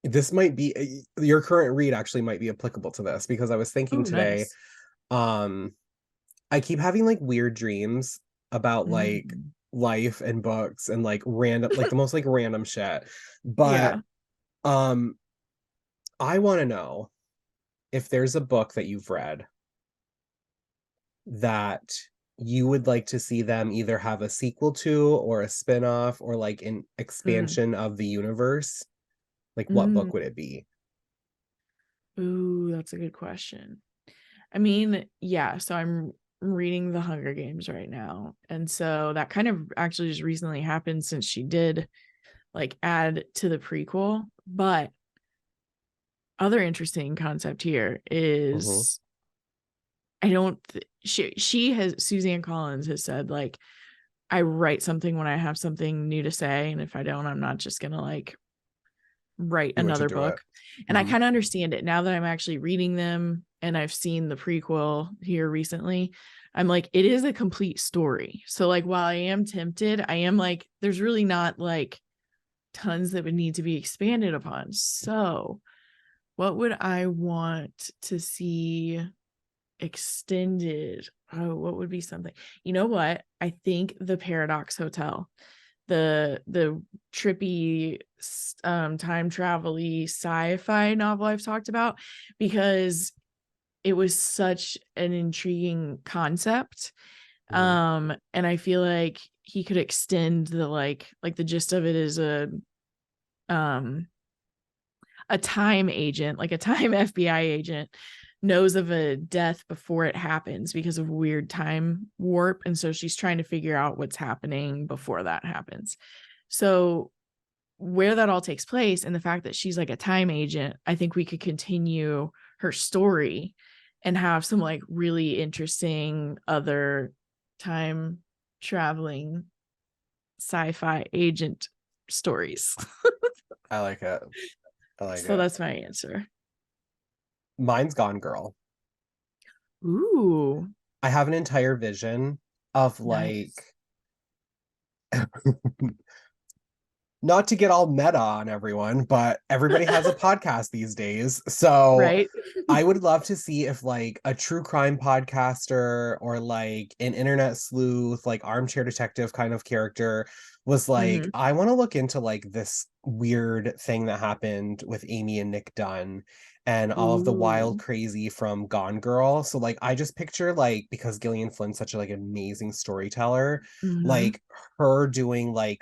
this might be your current read actually might be applicable to this because I was thinking Oh, today, nice. um, I keep having like weird dreams about like Mm. life and books and like random like the most like random shit. But Yeah. um I want to know if there's a book that you've read that you would like to see them either have a sequel to or a spin-off or like an Mm. expansion of the universe. Like what Mm. book would it be? Ooh, that's a good question. I mean, yeah, so I'm reading The Hunger Games right now. And so that kind of actually just recently happened since she did like add to the prequel. But other interesting concept here Mhm. is I don't she has Suzanne Collins has said like I write something when I have something new to say, and if I don't, I'm not just gonna like write Do it to another do it. book. And I Mhm. kind of understand it now that I'm actually reading them and I've seen the prequel here recently. I'm like, it is a complete story. So like while I am tempted, I am like, there's really not like tons that would need to be expanded upon. So what would I want to see extended? Oh, what would be something? You know what? I think the Paradox Hotel, the trippy time travel-y sci-fi novel I've talked about, because it was such an intriguing concept. Mhm. And I feel like he could extend the like the gist of it is um a time agent, like a time FBI agent, knows of a death before it happens because of weird time warp. And so she's trying to figure out what's happening before that happens. So, where that all takes place and the fact that she's like a time agent, I think we could continue her story and have some like really interesting other time traveling sci-fi agent stories. I like it. I like So it. that's my answer. Mine's Gone Girl. Ooh, I have an entire vision of like nice. not to get all meta on everyone, but everybody has a podcast these days. So Right? I would love to see if like a true crime podcaster or like an internet sleuth, like armchair detective kind of character was like, Hmm. I want to look into like this weird thing that happened with Amy and Nick Dunn and all of the wild Ooh. crazy from Gone Girl. So like I just picture like because Gillian Flynn's such a like amazing storyteller, Hmm. like her doing like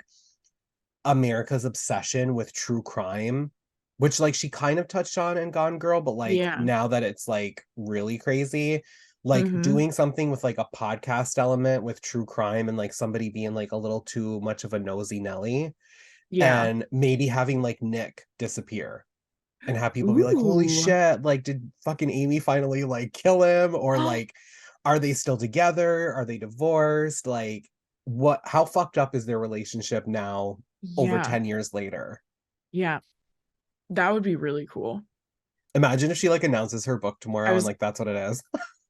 America's obsession with true crime, which like she kind of touched on in Gone Girl, but like Yeah. now that it's like really crazy, like Hmm. doing something with like a podcast element with true crime and like somebody being like a little too much of a nosy Nelly Yeah. and maybe having like Nick disappear and have people be like, holy Ooh. shit, like did fucking Amy finally like kill him? Or like, are they still together? Are they divorced? Like, what, how fucked up is their relationship now over Yeah. 10 years later? Yeah. That would be really cool. Imagine if she like announces her book I tomorrow and was like that's what it is.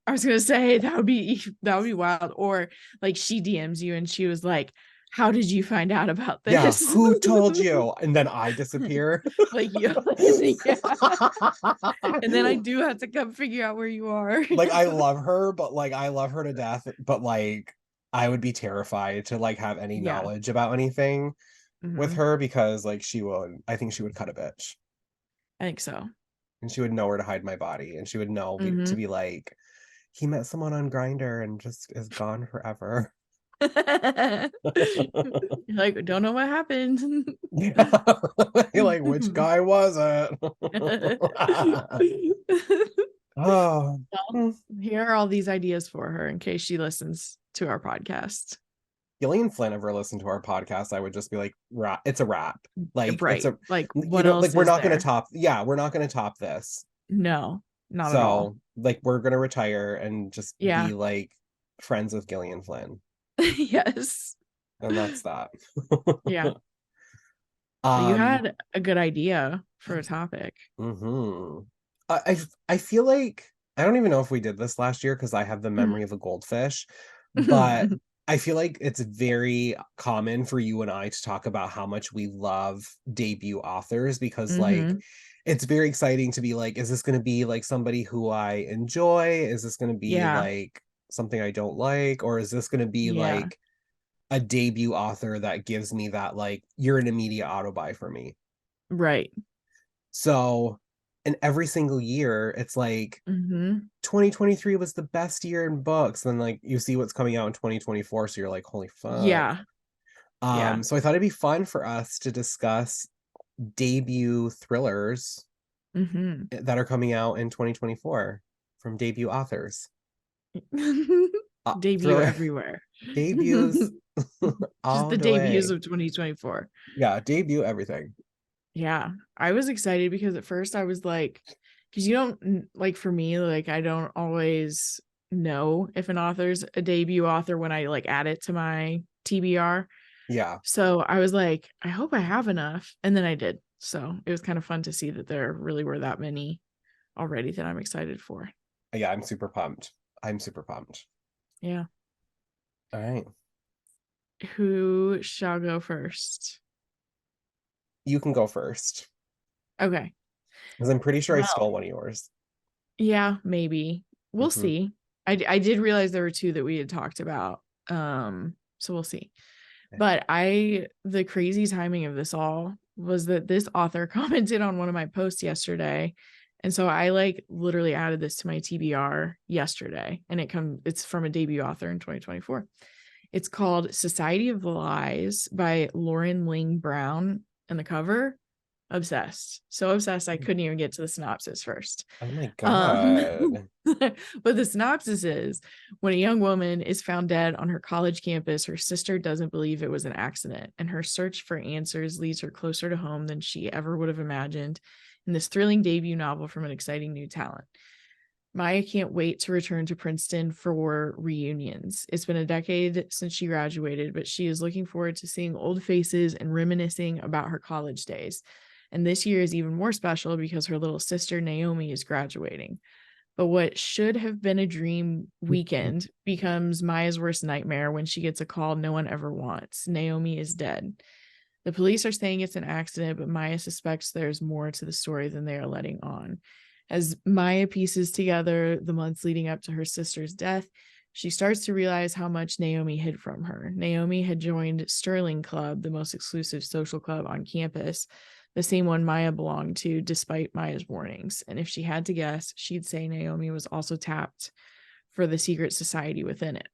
I was gonna say that would be wild. Or like she DMs you and she was like, "How did you find out about Yeah, this?" who told you? And then I disappear. Like you, yeah. And then I do have to come figure out where you are. Like I love her, but like I love her to death, but like I would be terrified to like have any Yeah. knowledge about anything with Hmm. her because like she would I think she would cut a bitch I think so. and she would know where to hide my body and she would know to Hmm. be like he met someone on Grinder and just is gone forever. Like, don't know what happened. Yeah. Like which guy was it? Oh. Well, Hmm. here are all these ideas for her in case she listens to our podcast. Gillian Flynn ever listened to our podcast, I would just be like, it's a wrap. Like it's Right. a Like, you what know, like else we're is not gonna there? top yeah, we're not gonna top this. No, not at all. So like we're gonna retire and just Yeah. be like friends with Gillian Flynn. Yes. And that's that. Yeah. But you um had a good idea for a topic. mhm. I feel like I don't even know if we did this last year because I have the memory of a goldfish, but I feel like it's very common for you and I to talk about how much we love debut authors because like Mm-hmm. it's very exciting to be like, is this going to be like somebody who I enjoy? Is this going to be Yeah. like something I don't like? Or is this going to be Yeah. like a debut author that gives me that like you're an immediate auto buy for me? Right. So, and every single year, it's like Mm-hmm. 2023 was the best year in books. Then like you see what's coming out in 2024, so you're like, holy fuck. Yeah. Yeah. So I thought it'd be fun for us to discuss debut thrillers Mm-hmm. that are coming out in 2024 from debut authors. Debut Thriller everywhere. debuts Just all the the debuts way. of 2024. Yeah, debut everything. Yeah. I was excited because at first I was like, because you don't like for me, like I don't always know if an author's a debut author when I like add it to my TBR. Yeah. So I was like, I hope I have enough. And then I did. So it was kind of fun to see that there really were that many already that I'm excited for. Yeah, I'm super pumped. I'm super pumped. Yeah. All right. Who shall go first? You can go first. Okay. Because I'm pretty sure I Well, stole one of yours. yeah, maybe. We'll Hmm. see. I did realize there were two that we had talked about. So we'll see. But the crazy timing of this all was that this author commented on one of my posts yesterday. And so I like literally added this to my TBR yesterday and it's from a debut author in 2024. It's called Society of Lies by Lauren Ling Brown. And the cover, obsessed. So obsessed I couldn't even get to the synopsis first. Oh my Um, God. but the synopsis is when a young woman is found dead on her college campus, her sister doesn't believe it was an accident, and her search for answers leads her closer to home than she ever would have imagined in this thrilling debut novel from an exciting new talent. Maya can't wait to return to Princeton for reunions. It's been a decade since she graduated, but she is looking forward to seeing old faces and reminiscing about her college days. And this year is even more special because her little sister Naomi is graduating. But what should have been a dream weekend becomes Maya's worst nightmare when she gets a call no one ever wants. Naomi is dead. The police are saying it's an accident, but Maya suspects there's more to the story than they are letting on. As Maya pieces together the months leading up to her sister's death, she starts to realize how much Naomi hid from her. Naomi had joined Sterling Club, the most exclusive social club on campus, the same one Maya belonged to, despite Maya's warnings. And if she had to guess, she'd say Naomi was also tapped for the secret society within it.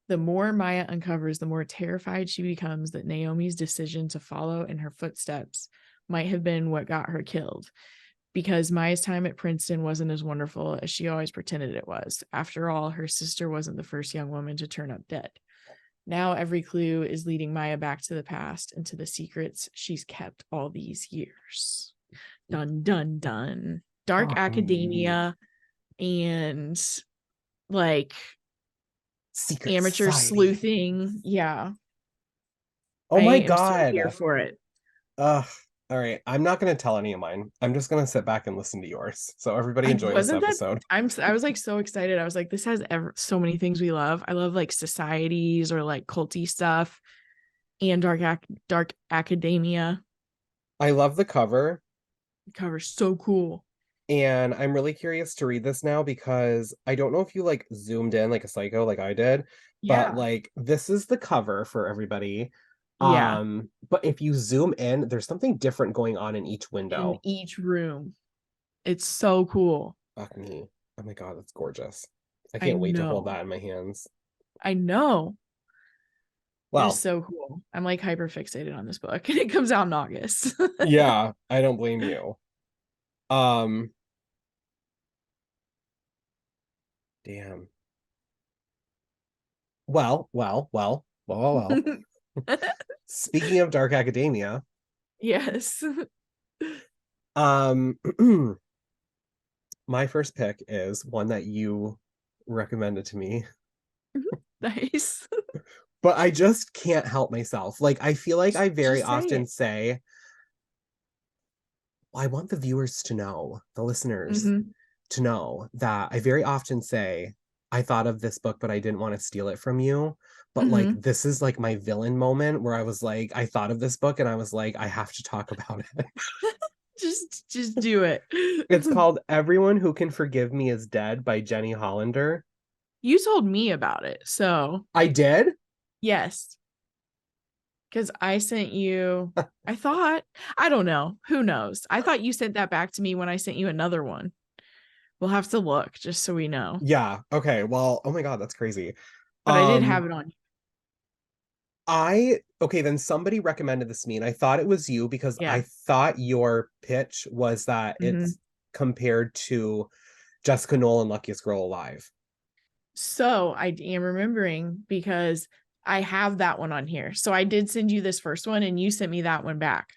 The more Maya uncovers, the more terrified she becomes that Naomi's decision to follow in her footsteps might have been what got her killed. Because Maya's time at Princeton wasn't as wonderful as she always pretended it was. After all, her sister wasn't the first young woman to turn up dead. Now every clue is leading Maya back to the past and to the secrets she's kept all these years. Dun dun dun. Dark Fuck me. academia and like Secret amateur Society. sleuthing. Yeah, Oh I my am so God. here for it. Ugh. All right. I'm not going to tell any of mine. I'm just going to sit back and listen to yours. So everybody I enjoy this wasn't that episode. I was like so excited. I was like, this has so many things we love. I love like societies or like culty stuff and dark academia. I love the cover. The cover's so cool. And I'm really curious to read this now because I don't know if you like zoomed in like a psycho like I did, but Yeah. like this is the cover for everybody. Yeah. But if you zoom in, there's something different going on in each In window. each room. It's so cool. Fuck me. Oh my God, that's gorgeous. I I can't wait to hold know. that in my hands. I know. It is Well, so cool. I'm like hyper fixated on this book and it comes out in August. yeah, I don't blame you. Um, damn. Well. Speaking of Dark Academia, Yes. um my first pick is one that you recommended to me, Nice. but I just can't help myself. Like, I feel like I very Just say often it. say, well, I want the viewers to know, the listeners Hmm. to know that I very often say I thought of this book, but I didn't want to steal it from you. But like, Hmm. this is like my villain moment where I was like, I thought of this book and I was like, I have to talk about it. Just do it. It's called Everyone Who Can Forgive Me Is Dead by Jenny Hollander. You told me about it, so I did? yes, because I sent you. I thought, I don't know, who knows? I thought you sent that back to me when I sent you another one. We'll have to look just so we know. Yeah. Okay. Well, oh my God, that's crazy. But I did have Um, it on. okay, then somebody recommended this to me, and I thought it was you because I Yeah. thought your pitch was that Hmm. it's compared to Jessica Nolan, Luckiest Girl Alive. So I am remembering because I have that one on here. So I did send you this first one and you sent me that one back.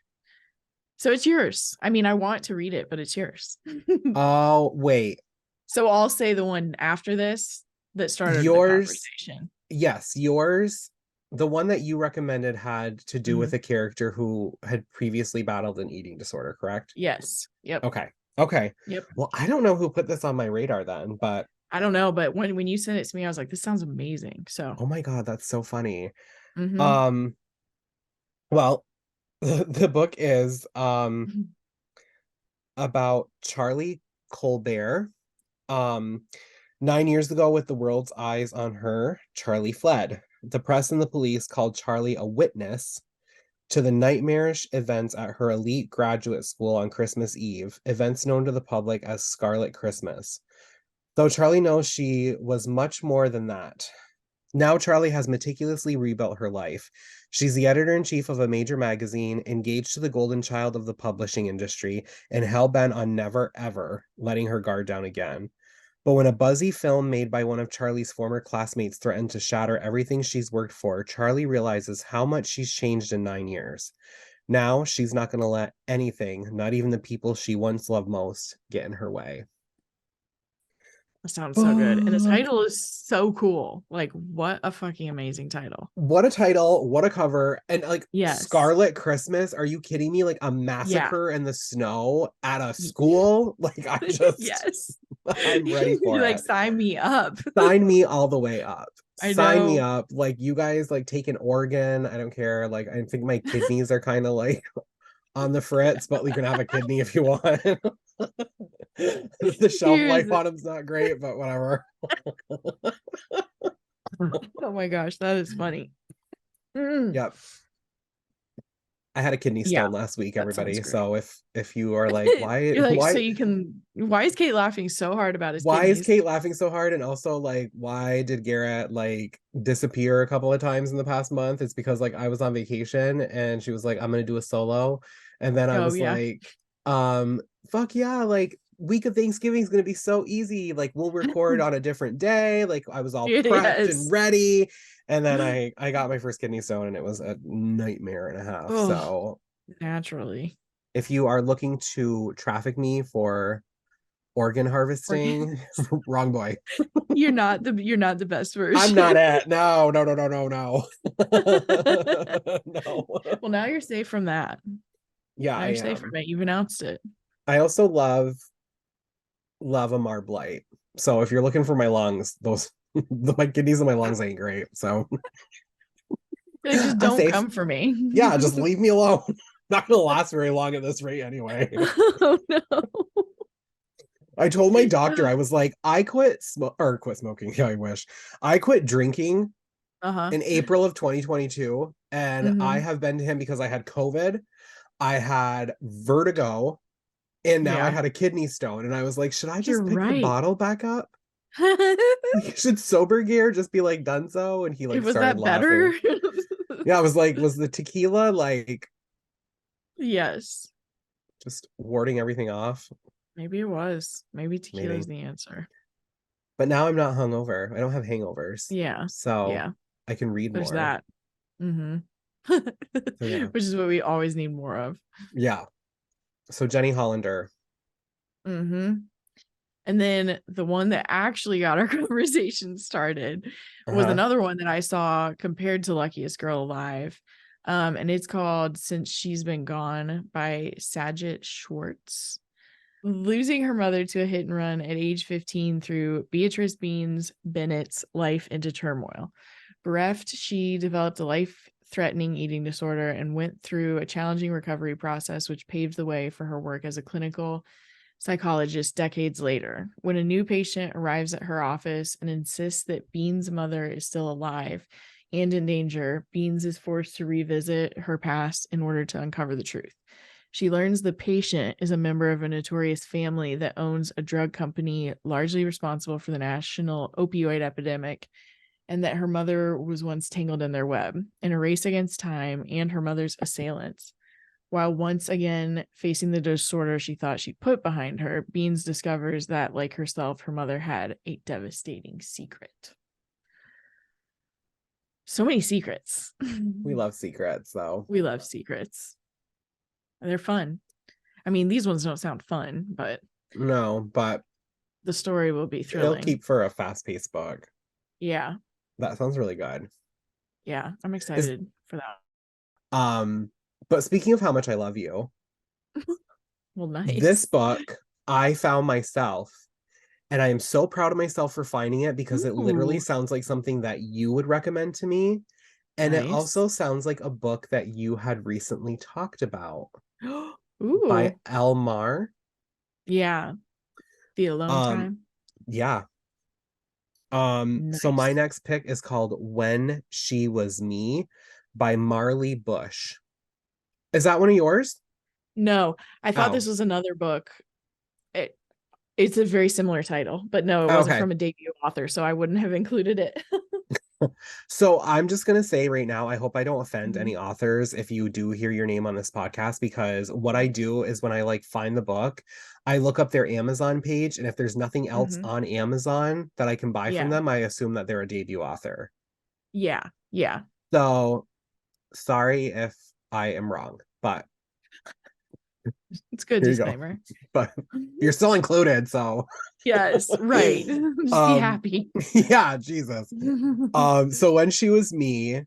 So it's yours. I mean, I want to read it, but it's yours. Oh, wait. So I'll say the one after this that started the Yours, conversation. yes, yours, the one that you recommended had to do Mhm. with a character who had previously battled an eating disorder, correct? Yes. Yep. Okay. Okay. Yep. Well, I don't know who put this on my radar then, but I don't know, but when you sent it to me, I was like, this sounds amazing. So, oh my God, that's so funny. mhm. Um, well, the book is about Charlie Colbert. Um, 9 years ago, with the world's eyes on her, Charlie fled. The press and the police called Charlie a witness to the nightmarish events at her elite graduate school on Christmas Eve, events known to the public as Scarlet Christmas. Though Charlie knows she was much more than that. Now Charlie has meticulously rebuilt her life. She's the editor in chief of a major magazine, engaged to the golden child of the publishing industry, and hell bent on never, ever letting her guard down again. But when a buzzy film made by one of Charlie's former classmates threatened to shatter everything she's worked for, Charlie realizes how much she's changed in 9 years. Now she's not going to let anything, not even the people she once loved most, get in her way. That sounds so good. And the title is so cool. Like, what a fucking amazing title. What a title, what a cover. And like Yes. Scarlet Christmas, are you kidding me? Like a Yeah. massacre in the snow at a school? Like I just Yes. I'm ready You're for like, it. sign me up. Sign me all the way up. I Sign me know. up. Like you guys like take an organ. I don't care. Like I think my kidneys are kind of like on the fritz, but you can have a kidney if you want. The shelf Here's life on them's not great, but whatever. oh my gosh, that is funny. Mm. Yep. I had a kidney Yeah, stone last week, that sounds everybody. great. So if you are like, why You're like, so why you can, why is Kate laughing so hard about his why is kidneys? Kate laughing so hard? And also like why did Garrett like disappear a couple of times in the past month? It's because like I was on vacation and she was like, I'm gonna do a solo. And then I Oh was yeah. like, fuck yeah, like week of Thanksgiving is gonna be so easy. Like we'll record on a different day. Like I was all prepped and Yes. ready. And then I got my first kidney stone and it was a nightmare and a half. Oh, So naturally. if you are looking to traffic me for organ harvesting, wrong boy. You're not the best I'm version. not at no, no, no, no, no, no. No. Well, now you're safe from that. Yeah, Now I you're safe from am. it. You've announced it. I also love a Marblite. So if you're looking for my lungs, those my kidneys and my lungs ain't great. So You're like, just I'm don't safe. come for me. Yeah, just leave me alone. Not gonna last very long at this rate anyway. Oh no. I told my doctor, I was like, I quit smoking. Yeah, I wish. I quit drinking Uh-huh. in April of 2022. And I Hmm. have been to him because I had COVID, I had vertigo, and now I Yeah. had a kidney stone. And I was like, should I You're just pick the right. bottle back up? Like, should sober gear just be like done so? And he It like was started that better? laughing. Yeah, I was like, was the tequila like Yes. just warding everything off? Maybe it was. Maybe tequila Maybe. is the answer. But now I'm not hungover. I don't have hangovers. Yeah. So Yeah. I can read There's more. that. Mm-hmm. So yeah. Which is what we always need more of. Yeah. So Jenny Hollander. Mm-hmm. And then the one that actually got our conversation started was Uh-huh. another one that I saw compared to Luckiest Girl Alive. And it's called Since She's Been Gone by Saget Schwartz. Losing her mother to a hit and run at age 15 threw Beatrice Beans Bennett's life into turmoil. Bereft, she developed a life-threatening eating disorder and went through a challenging recovery process, which paved the way for her work as a clinical psychologist decades later. When a new patient arrives at her office and insists that Beans' mother is still alive and in danger, Beans is forced to revisit her past in order to uncover the truth. She learns the patient is a member of a notorious family that owns a drug company largely responsible for the national opioid epidemic, and that her mother was once tangled in their web. In a race against time and her mother's assailants, while once again facing the disorder she thought she'd put behind her, Beans discovers that, like herself, her mother had a devastating secret. So many secrets. We love secrets, though. We love secrets. They're fun. I mean, these ones don't sound fun, but No, but the story will be it'll thrilling. keep for a fast-paced book. Yeah. That sounds really good. Yeah, I'm excited for that. But speaking of how much I love you, Well, nice. this book I found myself, and I am so proud of myself for finding it because it literally Ooh. sounds like something that you would recommend to me. And it Nice. also sounds like a book that you had recently talked about by Ooh. Elmar. Yeah. The Alone Time. Yeah. So my Nice. next pick is called When She Was Me by Marley Bush. Is that one of yours? No, I thought Oh, this was another book. It's a very similar title, but no, it wasn't okay. from a debut author, so I wouldn't have included it. So I'm just going to say right now, I hope I don't offend Mhm. any authors if you do hear your name on this podcast, because what I do is when I like find the book, I look up their Amazon page, and if there's nothing else Mhm. on Amazon that I can buy from Yeah. them, I assume that they're a debut author. Yeah. Yeah. So sorry if I am wrong, but It's a good here you go. disclaimer. But you're still included, so Yes, right. Just be um happy. yeah, Jesus. So When She Was Me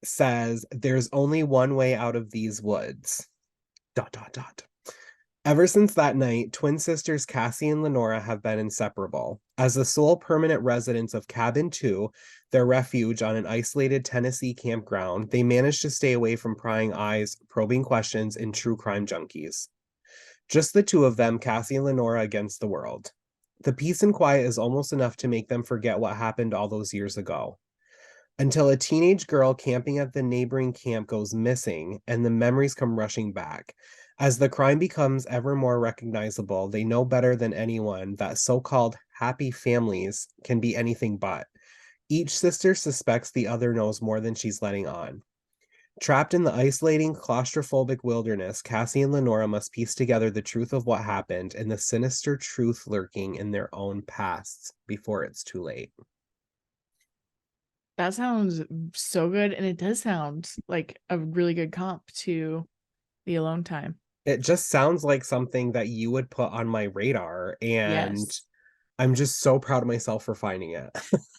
says there's only one way out of these woods. Dot dot dot. Ever since that night, twin sisters Cassie and Lenora have been inseparable. As the sole permanent residents of Cabin 2, their refuge on an isolated Tennessee campground, they manage to stay away from prying eyes, probing questions, and true crime junkies. Just the two of them, Cassie and Lenora, against the world. The peace and quiet is almost enough to make them forget what happened all those years ago. Until a teenage girl camping at the neighboring camp goes missing and the memories come rushing back. As the crime becomes ever more recognizable, they know better than anyone that so called happy families can be anything but. Each sister suspects the other knows more than she's letting on. Trapped in the isolating, claustrophobic wilderness, Cassie and Lenora must piece together the truth of what happened and the sinister truth lurking in their own pasts before it's too late. That sounds so good, and it does sound like a really good comp to The Alone Time. It just sounds like something that you would put on my radar, and Yes. I'm just so proud of myself for finding it.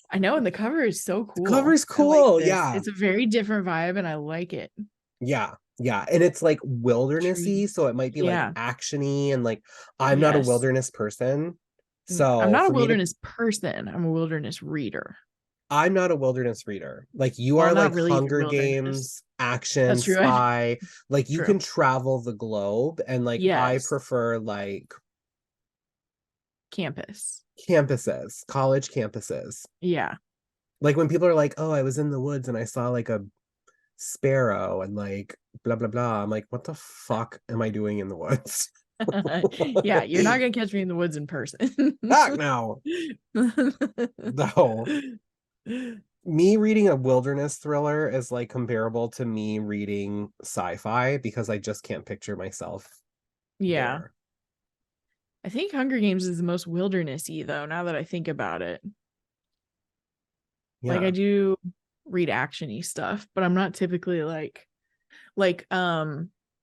I know, and the cover is so The cool. cover's I like cool, this. yeah. It's a very different vibe, and I like it. Yeah, yeah. And it's like wildernessy, Tree. so it might be like Yeah. actiony, and like I'm not a Yes. wilderness person. I'm So not a for me to wilderness person. I'm a wilderness reader. I'm not a wilderness reader. Like you Well, are not like really if you're Hunger wilderness. Games, action, That's true. spy. Like you True. can travel the globe, and like I Yes. prefer like Campus. campuses, college campuses. Yeah. Like when people are like, "Oh, I was in the woods and I saw like a sparrow and like blah blah blah." I'm like, "What the fuck am I doing in the woods?" Yeah, you're not gonna catch me in the woods in person. Heck no. No. Me reading a wilderness thriller is like comparable to me reading sci-fi because I just can't picture myself Yeah. there. I think Hunger Games is the most wildernessy though, now that I think about it. Like I Yeah. do read actiony stuff, but I'm not typically like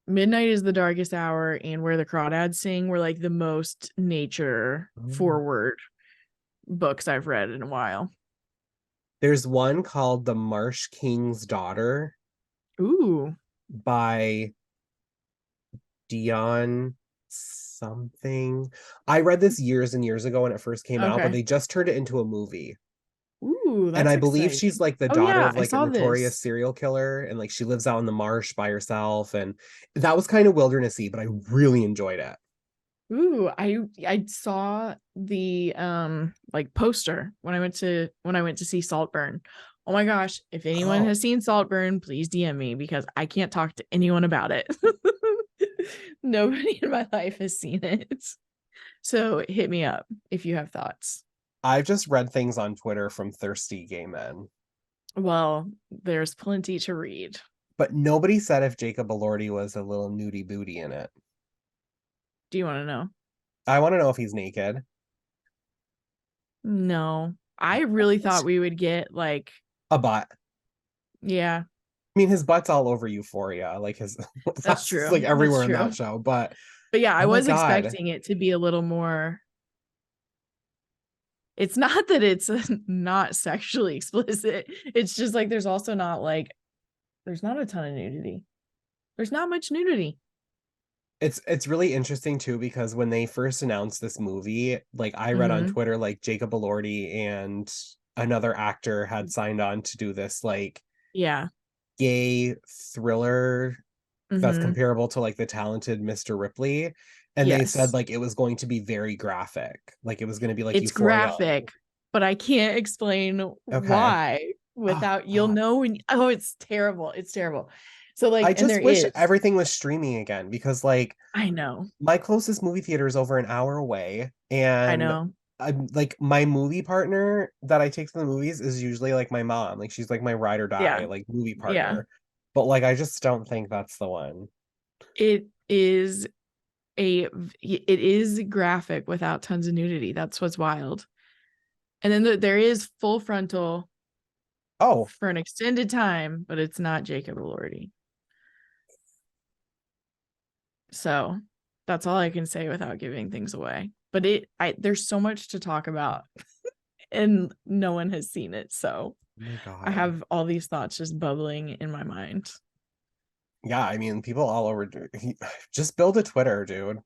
Midnight is the Darkest Hour and Where the Crawdads Sing were like the most nature forward books I've read in a while. There's one called The Marsh King's Daughter Ooh. by Dion something. I read this years and years ago when it first came out, but Okay. they just turned it into a movie. Ooh, And that's I believe she's exciting. like the Oh daughter yeah, of I like a saw notorious this. serial killer, and like she lives out in the marsh by herself, and that was kind of wildernessy, but I really enjoyed it. Ooh, I saw the like poster when I went to see Saltburn. Oh my gosh, if anyone Oh, has seen Saltburn, please DM me because I can't talk to anyone about it. Nobody in my life has seen it. So hit me up if you have thoughts. I've just read things on Twitter from thirsty gay men, Well, there's plenty to read. but nobody said if Jacob Elordi was a little nudie booty in it. Do you want to know? I want to know if he's naked. No. I really thought we would get like, A butt. yeah, I mean, his butt's all over Euphoria. Like his that's that's like true. That's everywhere in that true. show. But But yeah, I oh my was God. expecting it to be a little more. It's not that it's not sexually explicit. It's just like there's also not like there's not a ton of nudity. There's not much nudity. It's really interesting too because when they first announced this movie, like I read on Mm-hmm. Twitter, like Jacob Elordi and another actor had signed on to do this like Yeah. gay thriller that's Mm-hmm. comparable to like The Talented Mr. Ripley. And they said Yes. like it was going to be very graphic. Like it was going to be like It's Euphoria. graphic, but I can't explain Okay. why Oh without you'll God. know when oh it's terrible. It's terrible. So like I and there just wish is. everything was streaming again because like I know. my closest movie theater is over an hour away, I and know. I'm like my movie partner that I take to the movies is usually like my mom. Like she's like my ride or die Yeah. like movie Yeah. partner. But like I just don't think that's the one. It is it is graphic without tons of nudity. That's what's wild. And then there is full frontal Oh, for an extended time, but it's not Jacob Elordi. So that's all I can say without giving things away. But there's so much to talk about, and no one has seen it. So oh my I God. have all these thoughts just bubbling in my mind. Yeah, I mean people all over just build a Twitter, dude.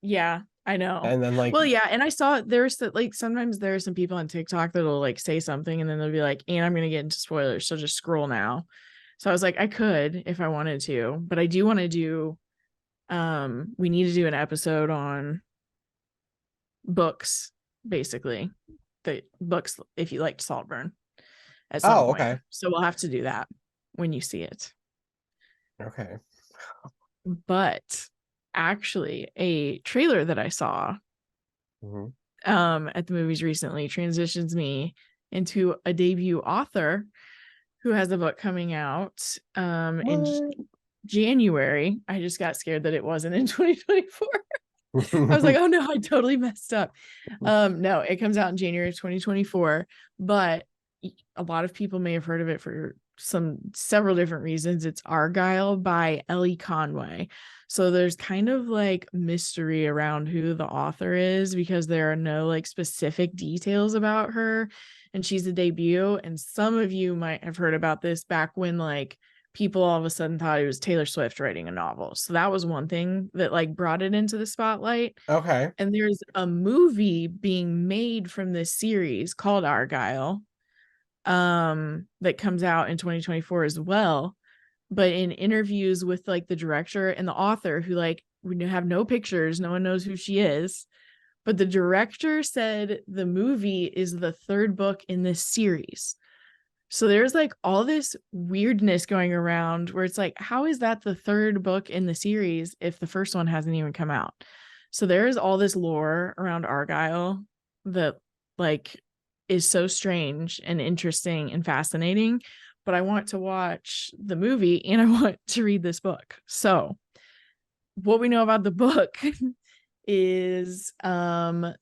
Yeah, I know. And then like Well, yeah, and I saw there's like sometimes there are some people on TikTok that'll like say something and then they'll be like, and I'm gonna get into spoilers, so just scroll now. So I was like, I could if I wanted to, but I do want to do we need to do an episode on books, basically. The books if you liked Saltburn at some oh, point. okay. So we'll have to do that when you see it. Okay. But actually a trailer that I saw Mhm. at the movies recently transitions me into a debut author who has a book coming out in What? January. I just got scared that it wasn't in 2024. I was like, oh no, I totally messed up. No, it comes out in January of 2024, but a lot of people may have heard of it for several different reasons. It's Argyle by Ellie Conway. So there's kind of like mystery around who the author is because there are no like specific details about her, and she's a debut. And some of you might have heard about this back when like people all of a sudden thought it was Taylor Swift writing a novel. So that was one thing that like brought it into the spotlight. Okay. And there's a movie being made from this series called Argyle that comes out in 2024 as well. But in interviews with like the director and the author who like we have no pictures, no one knows who she is, but the director said the movie is the third book in this series. So there's like all this weirdness going around where it's like, how is that the third book in the series if the first one hasn't even come out? So there's all this lore around Argyle that like is so strange and interesting and fascinating. But I want to watch the movie and I want to read this book. So what we know about the book is a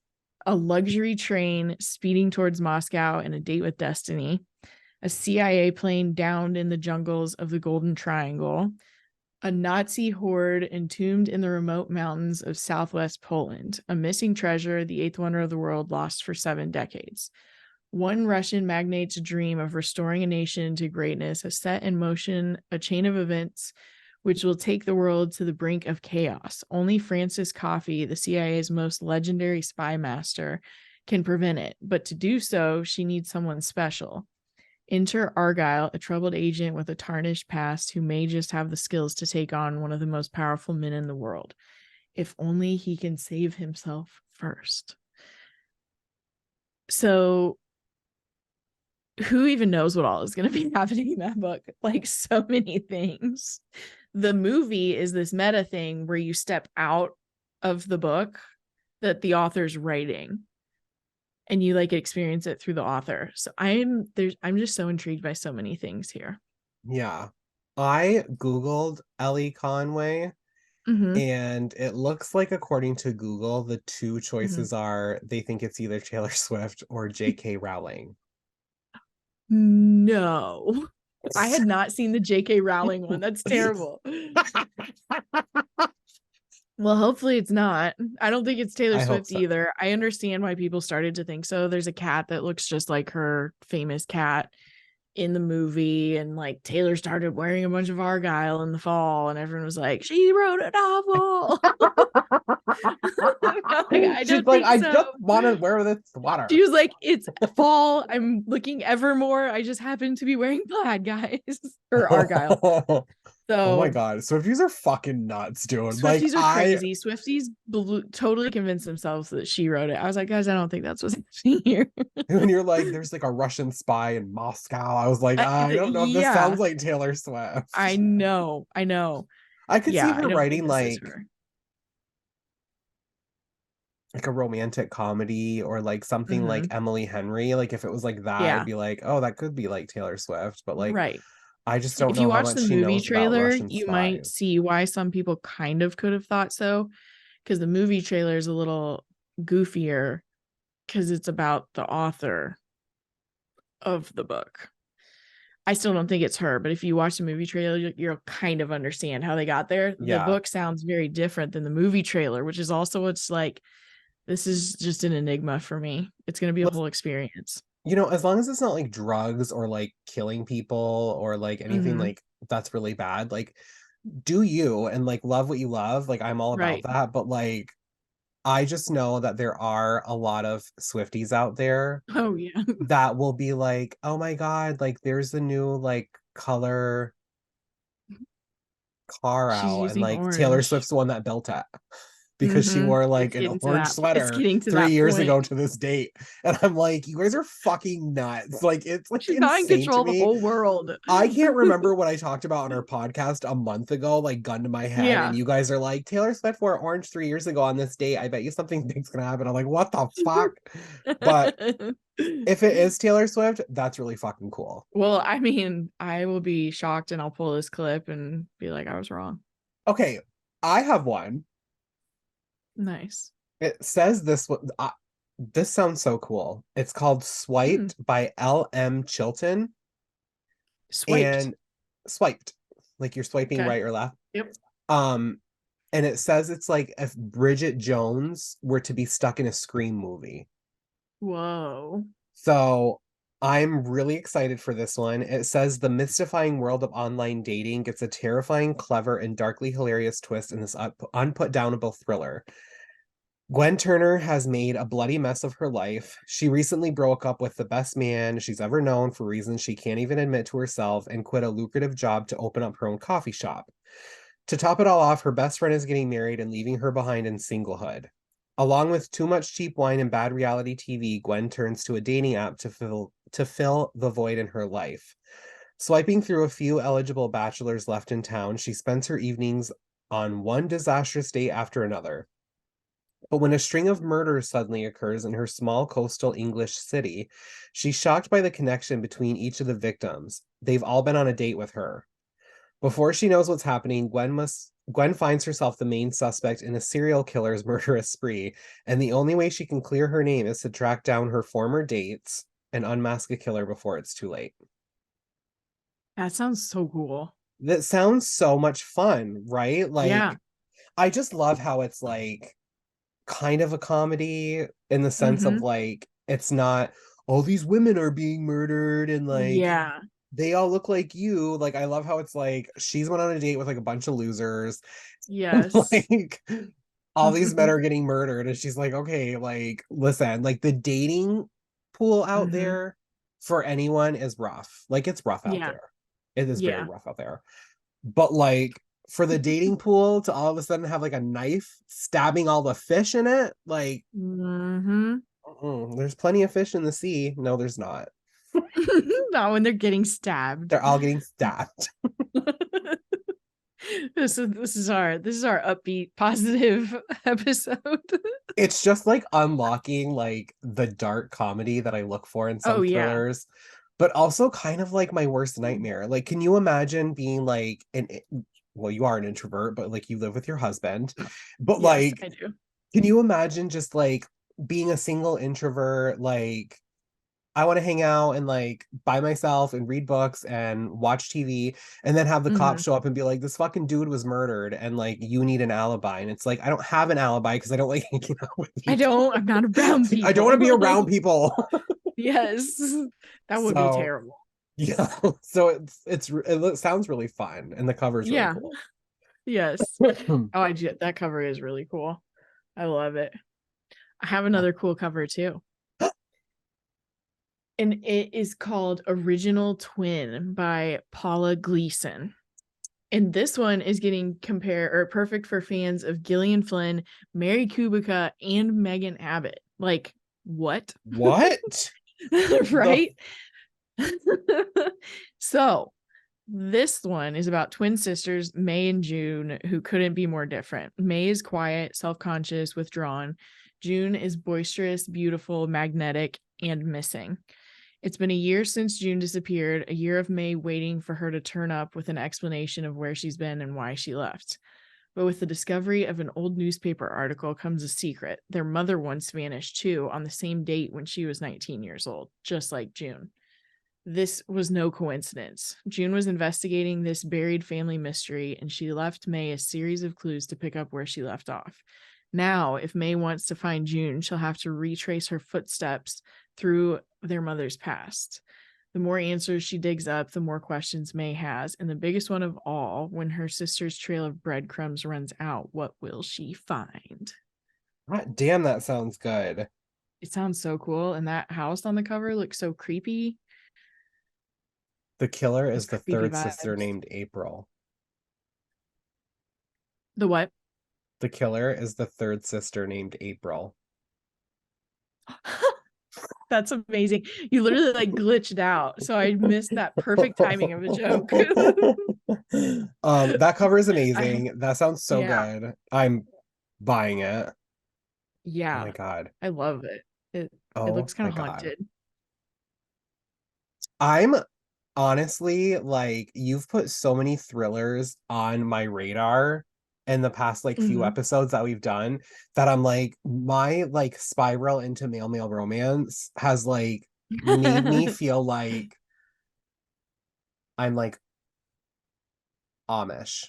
luxury train speeding towards Moscow and a date with destiny, a CIA plane downed in the jungles of the Golden Triangle, a Nazi horde entombed in the remote mountains of southwest Poland, a missing treasure, the eighth wonder of the world, lost for 7 decades. One Russian magnate's dream of restoring a nation to greatness has set in motion a chain of events which will take the world to the brink of chaos. Only Francis Coffey, the CIA's most legendary spy master, can prevent it. But to do so, she needs someone special. Enter Argyle, a troubled agent with a tarnished past who may just have the skills to take on one of the most powerful men in the world. If only he can save himself first. So who even knows what all is going to be happening in that book? Like, so many things. The movie is this meta thing where you step out of the book that the author's writing and you like experience it through the author. So I'm just so intrigued by so many things here. Yeah. I Googled Ellie Conway, and it looks like, according to Google, the two choices are they think it's either Taylor Swift or J.K. Rowling. No, I had not seen the J.K. Rowling one. That's terrible. Well, hopefully it's not. I don't think it's Taylor Swift either. I understand why people started to think so. There's a cat that looks just like her famous cat in the movie, and like Taylor started wearing a bunch of Argyle in the fall, and everyone was like, she wrote a novel. I She's like, I just want to wear this sweater. She was like, it's fall. I'm looking Evermore. I just happen to be wearing plaid, guys. Or Argyle. So, oh my god, Swifties are fucking nuts, dude. Swifties are crazy. Swifties totally convinced themselves that she wrote it. I was like, guys, I don't think that's what's happening here. And you're like, there's like a Russian spy in Moscow. I was like, I don't know if this sounds like Taylor Swift. I know. I could see her writing like a romantic comedy or like something like Emily Henry. Like if it was like that, I'd be like, oh, that could be like Taylor Swift. But like, right. I just don't know. If you watch the movie trailer, you might see why some people kind of could have thought so, because the movie trailer is a little goofier because it's about the author of the book. I still don't think it's her, but if you watch the movie trailer, you'll kind of understand how they got there. The book sounds very different than the movie trailer, which is also what's like, this is just an enigma for me. It's going to be a whole experience. You know, as long as it's not like drugs or like killing people or like anything like that's really bad, like do you and like love what you love. Like I'm all about that. But like, I just know that there are a lot of Swifties out there. Oh yeah. That will be like, oh my God, like there's the new like color car out and like orange. Taylor Swift's the one that built it. Because she wore like an orange sweater 3 years ago to this date. And I'm like, you guys are fucking nuts. Like, it's like she's not in control of the whole world. I can't remember what I talked about on our podcast a month ago, like gun to my head. And you guys are like, Taylor Swift wore orange 3 years ago on this date. I bet you something big's gonna happen. I'm like, what the fuck? But if it is Taylor Swift, that's really fucking cool. Well, I mean, I will be shocked and I'll pull this clip and be like, I was wrong. Okay, I have one. Nice. It says this this sounds so cool. It's called Swiped by L.M. Chilton. Swiped like you're swiping right or left. Yep. And it says it's like if Bridget Jones were to be stuck in a Scream movie. Whoa. So I'm really excited for this one. It says the mystifying world of online dating gets a terrifying, clever, and darkly hilarious twist in this unputdownable thriller. Gwen Turner has made a bloody mess of her life. She recently broke up with the best man she's ever known for reasons she can't even admit to herself and quit a lucrative job to open up her own coffee shop. To top it all off, her best friend is getting married and leaving her behind in singlehood. Along with too much cheap wine and bad reality TV, Gwen turns to a dating app to fill the void in her life. Swiping through a few eligible bachelors left in town, she spends her evenings on one disastrous date after another. But when a string of murders suddenly occurs in her small coastal English city, she's shocked by the connection between each of the victims. They've all been on a date with her. Before she knows what's happening, Gwen finds herself the main suspect in a serial killer's murderous spree, and the only way she can clear her name is to track down her former dates and unmask a killer before it's too late. That sounds so cool. That sounds so much fun, right? Like, I just love how it's like kind of a comedy in the sense of like, it's not all these women are being murdered and like, they all look like you. Like, I love how it's like she's went on a date with like a bunch of losers. Yes. Like all these men are getting murdered, and she's like, okay, like listen, like the dating pool out Hmm. there for anyone is rough. Like it's rough out Yeah. there. It is very Yeah. rough out there. But like for the dating pool to all of a sudden have like a knife stabbing all the fish in it, like Hmm. there's plenty of fish in the sea. No, there's not. Not when they're getting stabbed. They're all getting stabbed. This is our upbeat positive episode. It's just like unlocking like the dark comedy that I look for in Oh some yeah. thrillers, but also kind of like my worst nightmare. Like, can you imagine being like well, you are an introvert, but like you live with your husband, but Yes, like, I do. can you imagine just like being a single introvert, like I want to hang out and like by myself and read books and watch TV and then have the cops Hmm. show up and be like, this fucking dude was murdered and like you need an alibi. And it's like, I don't have an alibi because I don't like hanging out with people. I'm not around I don't want people. to be around people. Yes. That would be So terrible. yeah. So it sounds really fun and the cover is really Yeah. cool. Yes. Oh, that cover is really cool. I love it. I have another cool cover too. And it is called Original Twin by Paula Gleason. And this one is getting perfect for fans of Gillian Flynn, Mary Kubica, and Megan Abbott. Like, what? What the Right? So, this one is about twin sisters, May and June, who couldn't be more different. May is quiet, self conscious, withdrawn. June is boisterous, beautiful, magnetic, and missing. It's been a year since June disappeared, a year of May waiting for her to turn up with an explanation of where she's been and why she left. But with the discovery of an old newspaper article comes a secret. Their mother once vanished too, on the same date when she was 19 years old, just like June. This was no coincidence. June was investigating this buried family mystery, and she left May a series of clues to pick up where she left off. Now, if May wants to find June, she'll have to retrace her footsteps through their mother's past. The more answers she digs up, the more questions May has. And the biggest one of all, when her sister's trail of breadcrumbs runs out, what will she find? God damn, that sounds good. It sounds so cool. And that house on the cover looks so creepy. The killer Those is the creepy third sister vibes. named April. The what? The killer is the third sister named April. That's amazing. You literally like glitched out. So I missed that perfect timing of a joke. That cover is I amazing. That sounds so Yeah. good. I'm buying it. Oh my Yeah. god. I love it. It Oh looks kind my of god. haunted. I'm honestly like you've put so many thrillers on my radar in the past like few Hmm. episodes that we've done that I'm like my like spiral into male romance has like made me feel like I'm like Amish.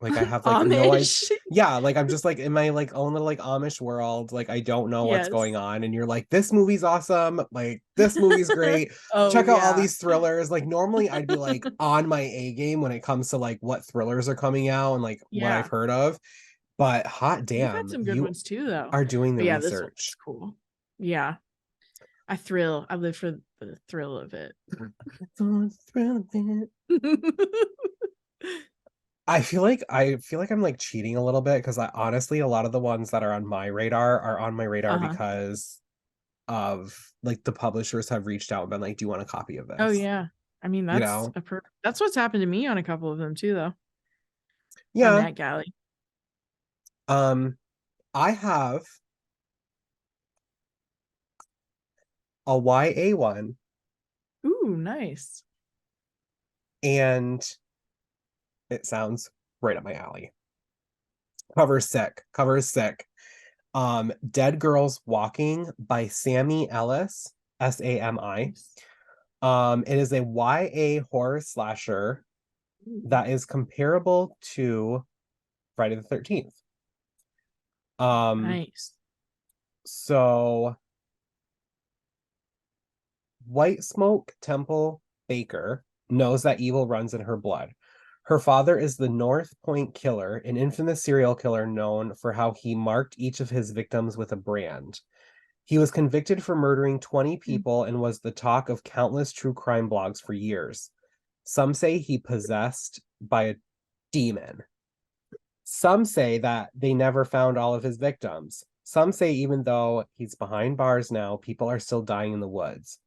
Like I have like no idea. Amish. Yeah, like I'm just like in my like own little like Amish world. Like I don't know what's Yes. going on. And you're like, this movie's awesome. Like this movie's great. Oh Check out all yeah. these thrillers. Like normally I'd be like on my A game when it comes to like what thrillers are coming out and like what I've Yeah. heard of. But hot You've had damn, some good you ones too, though. are doing But the yeah, this one looks research. cool. Yeah. I live for the thrill of it. I feel like I'm like cheating a little bit because I honestly a lot of the ones that are on my radar are on my radar Uh-huh. because of like the publishers have reached out and been like, do you want a copy of Oh this? yeah. I mean, You know? that's what's happened to me on a couple of them too, though. On Yeah. NetGalley. Um, I have a YA one Ooh, nice. and it sounds right up my alley. Cover's sick. Cover is sick. Dead Girls Walking by Sammy Ellis, Sami. Nice. It is a YA horror slasher Ooh, that is comparable to Friday the 13th. Um, nice. so White Smoke Temple Baker knows that evil runs in her blood. Her father is the North Point Killer, an infamous serial killer known for how he marked each of his victims with a brand. He was convicted for murdering 20 Mm. people and was the talk of countless true crime blogs for years. Some say he possessed by a demon. Some say that they never found all of his victims. Some say even though he's behind bars now, people are still dying in the woods.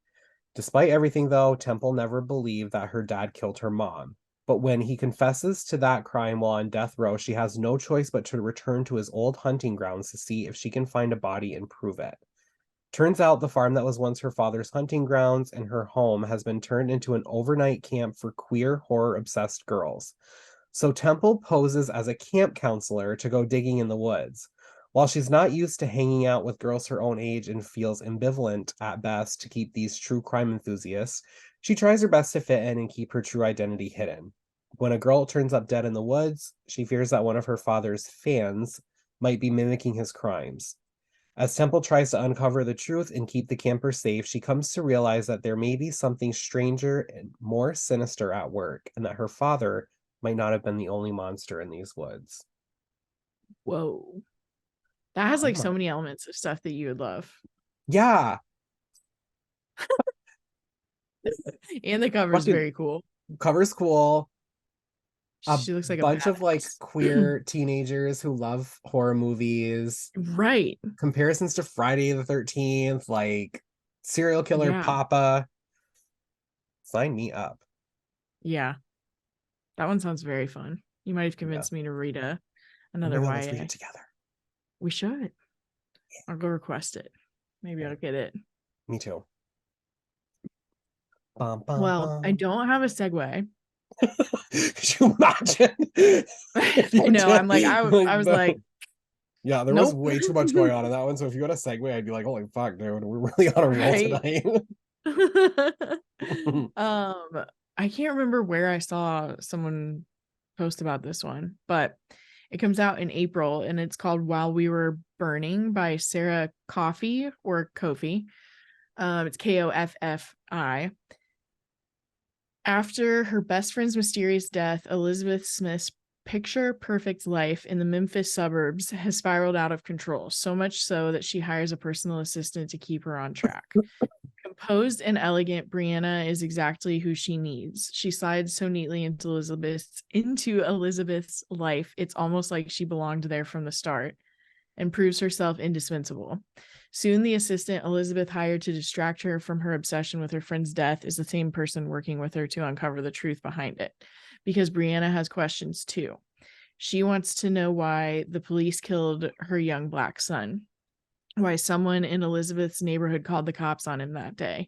Despite everything, though, Temple never believed that her dad killed her mom. But when he confesses to that crime while on death row, she has no choice but to return to his old hunting grounds to see if she can find a body and prove it. Turns out the farm that was once her father's hunting grounds and her home has been turned into an overnight camp for queer, horror-obsessed girls. So Temple poses as a camp counselor to go digging in the woods. While she's not used to hanging out with girls her own age and feels ambivalent at best to keep these true crime enthusiasts, she tries her best to fit in and keep her true identity hidden. When a girl turns up dead in the woods, she fears that one of her father's fans might be mimicking his crimes. As Temple tries to uncover the truth and keep the campers safe, she comes to realize that there may be something stranger and more sinister at work, and that her father might not have been the only monster in these woods. Whoa. That has like Come so on. many elements of stuff that you would love. Yeah, And the cover is fucking very cool. cover's cool. A She looks like a bunch of like badass. queer teenagers who love horror movies, Right. comparisons to Friday the 13th, like serial killer Yeah. Papa. Sign me up. Yeah. That one sounds very fun. You might have Yeah. convinced me to read Oh my another God, let's read YA. it together. We should. I'll go request it. Maybe I'll get it. Me too. Bum, bum, Well, I bum. don't have a segue. Could you imagine if I you know. did I'm like, I like was like, yeah, there was nope. way too much going on in that one. So if you got a segue, I'd be like, holy fuck, dude, we're really on a roll Right. tonight. I can't remember where I saw someone post about this one, but it comes out in April and it's called While We Were Burning by Sarah Coffey or Kofi. It's Koffi. After her best friend's mysterious death, Elizabeth Smith's picture perfect life in the Memphis suburbs has spiraled out of control, so much so that she hires a personal assistant to keep her on track. Composed and elegant, Brianna is exactly who she needs. She slides so neatly into Elizabeth's life. It's almost like she belonged there from the start and proves herself indispensable. Soon, the assistant Elizabeth hired to distract her from her obsession with her friend's death is the same person working with her to uncover the truth behind it. Because Brianna has questions too. She wants to know why the police killed her young black son, why someone in Elizabeth's neighborhood called the cops on him that day,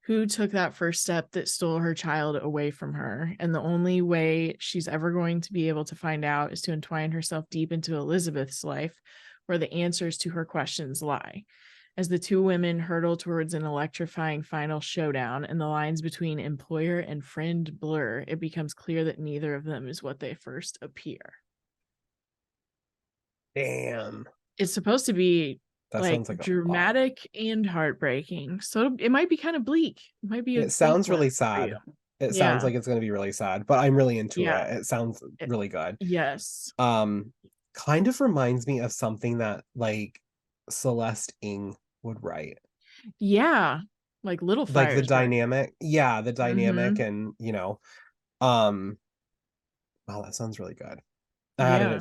who took that first step that stole her child away from her. And the only way she's ever going to be able to find out is to entwine herself deep into Elizabeth's life, where the answers to her questions lie. As the two women hurtle towards an electrifying final showdown and the lines between employer and friend blur, it becomes clear that neither of them is what they first appear. Damn. It's supposed to be That like sounds like a lot. dramatic and heartbreaking. So it might be kind of bleak. It might be a It bleak sounds one really for you. sad. It sounds Yeah. like it's going to be really sad, but I'm really into Yeah. it. It sounds It- really good. yes. Um, Kind of reminds me of something that like Celeste Ng would write. Yeah. Like Little Like the Fires Burn. dynamic, yeah, the dynamic Mm-hmm. and um, wow, that sounds really good. Yeah. I added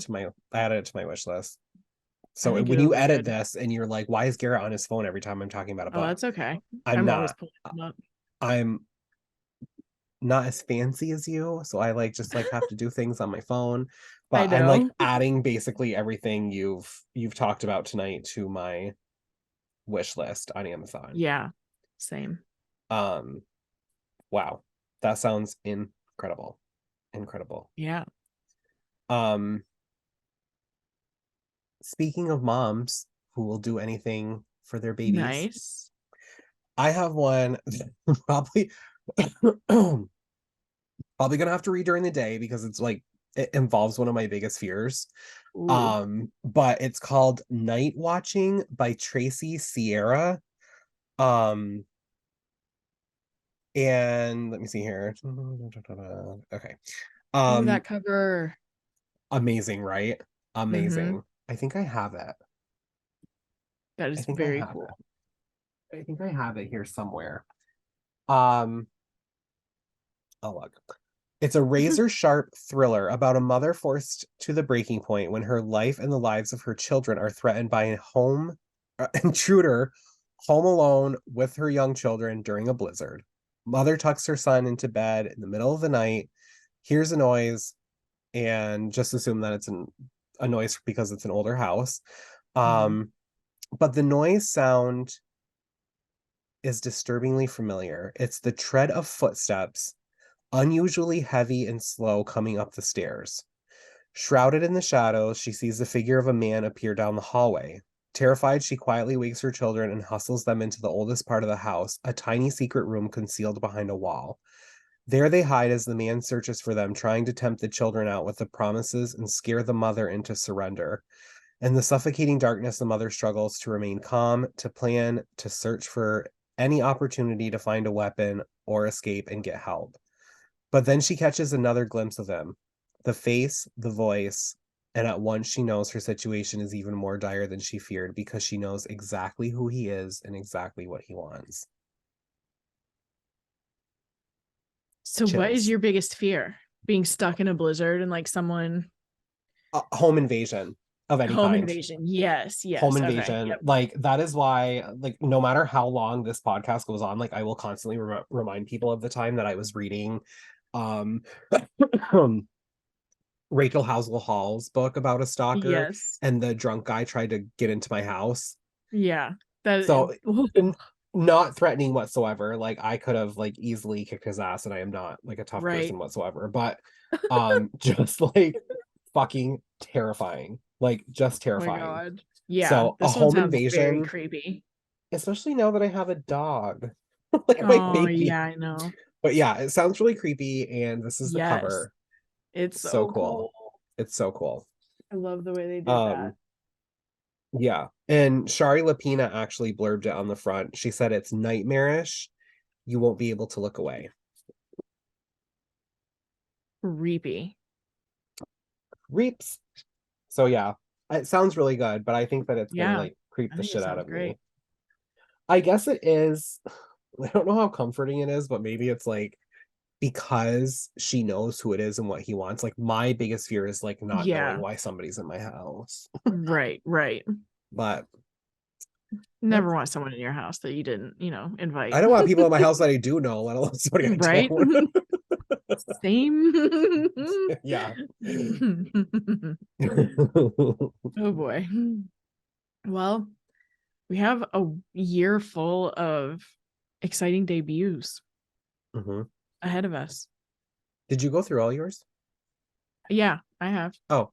it to my wish list. I So think when it'll you be edit good. this and you're like, why is Garrett on his phone every time I'm talking about a Oh, book? that's okay. I'm I'm always not. pulling them up. I'm not as fancy as you, so I like just like have to do things on my phone. I But I'm like know. adding basically everything you've talked about tonight to my wish list on Amazon. Yeah. Same. Um, wow, that sounds incredible, incredible. Yeah. Um, Speaking of moms who will do anything for their babies, Nice. I have one probably probably gonna have to read during the day because it's like it involves one of my biggest fears. Ooh. But it's called Night Watching by Tracy Sierra. Um, And let me see here. Okay. Ooh, Um, that cover. amazing, right? Mm-hmm. Amazing. I think I have it. That I is think I very have cool. it. I think I have it here somewhere. Um, oh look. It's a razor sharp thriller about a mother forced to the breaking point when her life and the lives of her children are threatened by a home intruder home alone with her young children during a blizzard. Mother tucks her son into bed in the middle of the night, hears a noise, and just assume that it's a noise because it's an older house. Mhm. Um, but the noise sound is disturbingly familiar. It's the tread of footsteps, unusually heavy and slow coming up the stairs. Shrouded in the shadows, she sees the figure of a man appear down the hallway. Terrified, she quietly wakes her children and hustles them into the oldest part of the house, a tiny secret room concealed behind a wall. There they hide as the man searches for them, trying to tempt the children out with the promises and scare the mother into surrender. In the suffocating darkness, the mother struggles to remain calm, to plan, to search for any opportunity to find a weapon or escape and get help. But then she catches another glimpse of him, the face, the voice, and at once she knows her situation is even more dire than she feared because she knows exactly who he is and exactly what he wants. So what is Chills. your biggest fear? Being stuck in a blizzard and like someone Home invasion of any home kind. invasion. Yes, Home yes. Okay. invasion. Yep. Like that is why, like, no matter how long this podcast goes on, like I will constantly remind people of the time that I was reading um Rachel Housel Hall's book about a stalker, Yes. and the drunk guy tried to get into my house. Yeah. That So not threatening whatsoever. Like I could have like easily kicked his ass, and I am not like a tough right. person whatsoever. But just like fucking terrifying. Like just Oh my terrifying. God. Yeah. So a This one home sounds very invasion, creepy. especially now that I have a dog. Like my Oh baby. yeah, I know. But yeah, it sounds really creepy, and this is the Yes. cover. It's So so cool. cool. It's so cool. I love the way they did that. Um, yeah. And Shari Lapina actually blurbed it on the front. She said it's nightmarish. You won't be able to look away. Creepy. Reaps. So yeah, it sounds really good, but I think that it's gonna Yeah. like creep I the think it shit out sounds of me. great. I guess it is. I don't know how comforting it is, but maybe it's like because she knows who it is and what he wants. Like my biggest fear is like not knowing Yeah. why somebody's in my house. Right, right. But Never that's want someone in your house that you didn't, I invite. don't want people in my house that I do know, let alone somebody I Right? don't. Same. Yeah. Oh boy. Well, we have a year full of exciting debuts Mhm. ahead of us. Did you go through all yours? Yeah, I have. Oh,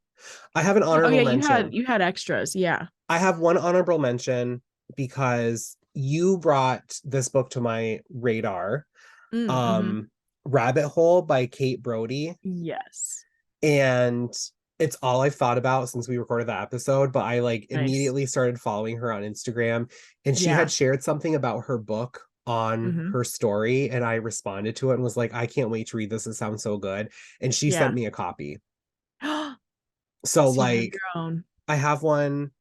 I have an Oh yeah, honorable you had mention. you had extras. Yeah. I have one honorable mention because you brought this book to my radar. Mm-hmm. Rabbit Hole by Kate Brody. Yes. And it's all I've thought about since we recorded that episode, but I like Nice. immediately started following her on Instagram, and she Yeah. had shared something about her book on Mm-hmm. her story, and I responded to it and was like, I can't wait to read this. It sounds so good. And she sent Yeah. me a copy. So So you have like your own. I have one.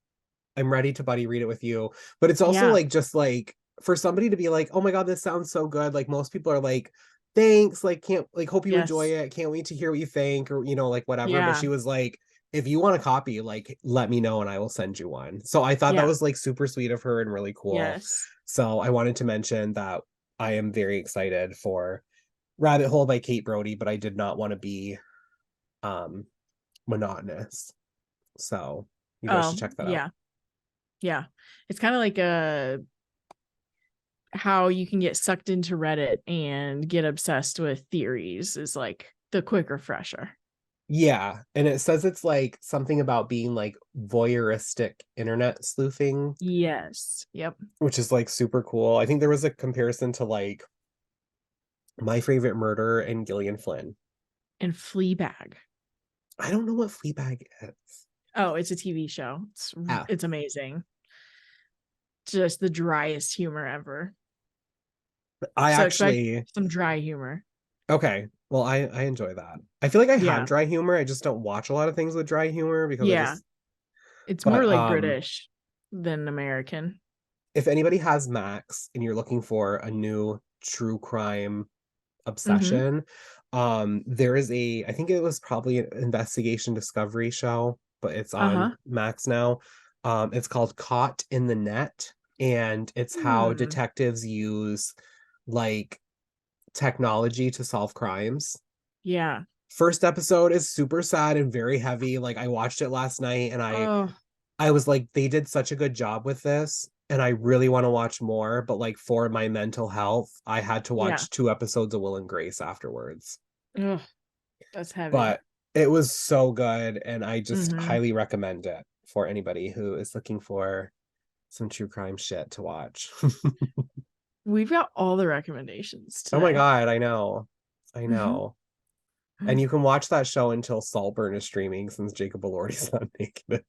I'm ready to buddy read it with you. But it's also Yeah. like just like for somebody to be like, oh my God, this sounds so good. Like most people are like, thanks, like can't like hope you enjoy Yes. it. Can't wait to hear what you think, or like whatever. But Yeah. she was like, if you want a copy, like let me know and I will send you one. So I thought that Yeah. was like super sweet of her and really cool. Yes. So I wanted to mention that I am very excited for Rabbit Hole by Kate Brody, but I did not want to be um monotonous. So you guys should check that out. Yeah. Yeah. It's kind of like how you can get sucked into Reddit and get obsessed with theories is like the quick refresher. Yeah, and it says it's like something about being like voyeuristic internet sleuthing, Yes. Yep. which is like super cool. I think there was a comparison to like My Favorite Murder and Gillian Flynn. And Fleabag. I don't know what Fleabag is. Oh, it's a TV show. Ah, It's amazing. Just the driest humor ever. I So expect actually some dry humor. okay. Well, I enjoy that. I feel like I have Yeah. dry humor. I just don't watch a lot of things with dry humor because I Yeah. just It's more but like British than American. if anybody has Max and you're looking for a new true crime Mm-hmm. obsession, there is a I think it was probably an investigation discovery show, but it's on Uh-huh. Max now. It's called Caught in the Net, and it's how Hmm. detectives use like technology to solve crimes. Yeah. First episode is super sad and very heavy. Like I watched it last night and Oh, I was like, they did such a good job with this, and I really want to watch more. But like for my mental health, I had to yeah. watch 2 episodes of Will and Grace afterwards. Oh, that's heavy. But it was so good, and I just Mm-hmm. highly recommend it for anybody who is looking for some true crime shit to watch. We've got all the recommendations Oh my today. God, I know. I Mm-hmm. know. And you can watch that show until Saltburn is streaming since Jacob Elordi's not making it.